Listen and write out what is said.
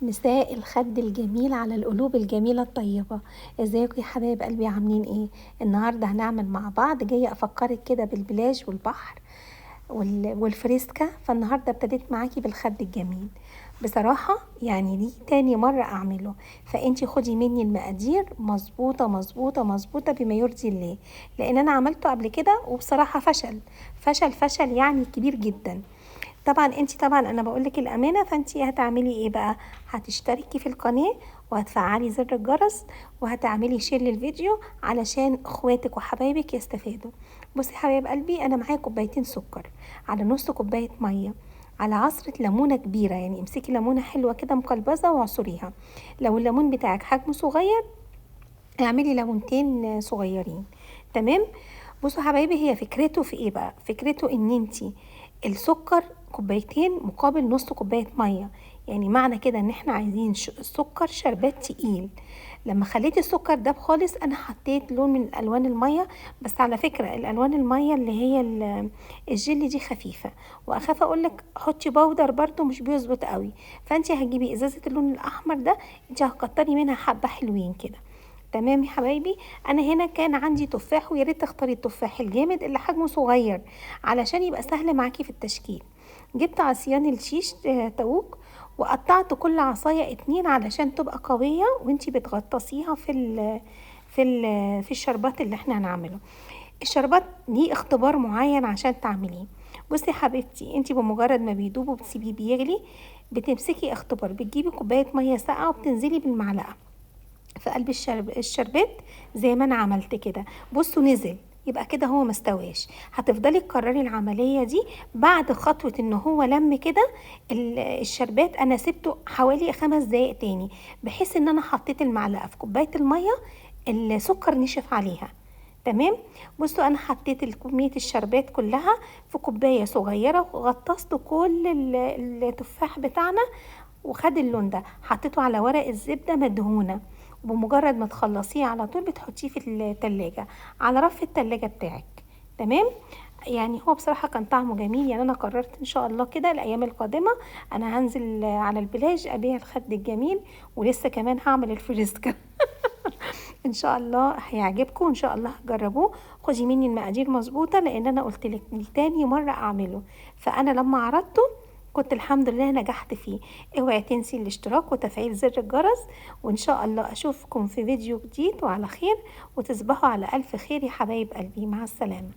مساء الخد الجميل على القلوب الجميلة الطيبة. ازيكم يا حبايب قلبي، عاملين ايه؟ النهاردة هنعمل مع بعض، جاية افكرك كده بالبلاج والبحر والفريسكا. فالنهاردة ابتديت معاكي بالخد الجميل. بصراحة يعني دي تاني مرة اعمله، فانتي خدي مني المقادير مظبوطة مظبوطة مظبوطة بما يرضي الله، لان انا عملته قبل كده وبصراحة فشل يعني كبير جدا. طبعا انا بقولك الامانه، فانتي هتعملي ايه بقى؟ هتشتركي في القناه وهتفعلي زر الجرس وهتعملي شير للفيديو علشان اخواتك وحبايبك يستفادوا. بصي حبايب قلبي، انا معايا كوبايتين سكر، على نص كوبايه ميه، على عصرة ليمونة كبيرة، يعني امسكي ليمونة حلوة كده مقلبزة وعصريها. لو الليمون بتاعك حجمه صغير اعملي ليمونتين صغيرين. تمام. بصوا حبايبي، هي فكرته في ايه بقى؟ فكرته ان انتي السكر كوبايتين مقابل نص كوباية مية، يعني معنى كده ان احنا عايزين السكر شربات تقيل. لما خليت السكر داب خالص انا حطيت لون من الوان المية، بس على فكرة الالوان المية اللي هي الجل دي خفيفة، واخاف اقولك حطي باودر برضو مش بيظبط قوي. فانتي هتجيبي ازازة اللون الاحمر ده، انتي هتكتري منها حبة حلوين كده. تمام يا حبايبي. انا هنا كان عندي تفاح، ويا ريت تختاري التفاح الجامد اللي حجمه صغير علشان يبقى سهل معاكي في التشكيل. جبت عصيان الشيش تاوك، وقطعت كل عصايه 2 علشان تبقى قويه وانتي بتغطسيها في الشربات اللي احنا هنعمله. الشربات دي اختبار معين عشان تعمليه. بصي يا حبيبتي، انتي بمجرد ما بيدوب وبتسيبيه بيغلي، بتمسكي اختبار، بتجيبي كوبايه ميه ساقعه وبتنزلي بالمعلقه في قلب الشربات زي ما انا عملت كده. بصوا نزل، يبقى كده هو مستواش. هتفضلي تكرري العملية دي بعد خطوة ان هو لم كده الشربات. انا سبته حوالي 5 دقايق تاني، بحيث ان انا حطيت المعلقة في كوباية المية، السكر نشف عليها. تمام. بصوا انا حطيت كمية الشربات كلها في كوباية صغيرة، وغطست كل التفاح بتاعنا وخد اللون ده، حطيته على ورق الزبدة مدهونة. وبمجرد ما تخلصيه على طول بتحطيه في التلاجة، على رف التلاجة بتاعك. تمام. يعني هو بصراحة كان طعمه جميل، يعني انا قررت ان شاء الله كده الايام القادمة انا هنزل على البلاج ابيع الخد الجميل، ولسه كمان هعمل الفريسكا. ان شاء الله هيعجبكم، ان شاء الله جربوه. خدي مني المقادير مظبوطة، لان انا قلت لك تاني مرة اعمله، فانا لما عرضته كنت الحمد لله نجحت فيه. اوعي تنسي الاشتراك وتفعيل زر الجرس، وان شاء الله اشوفكم في فيديو جديد وعلى خير، وتصبحوا على الف خير يا حبايب قلبي. مع السلامة.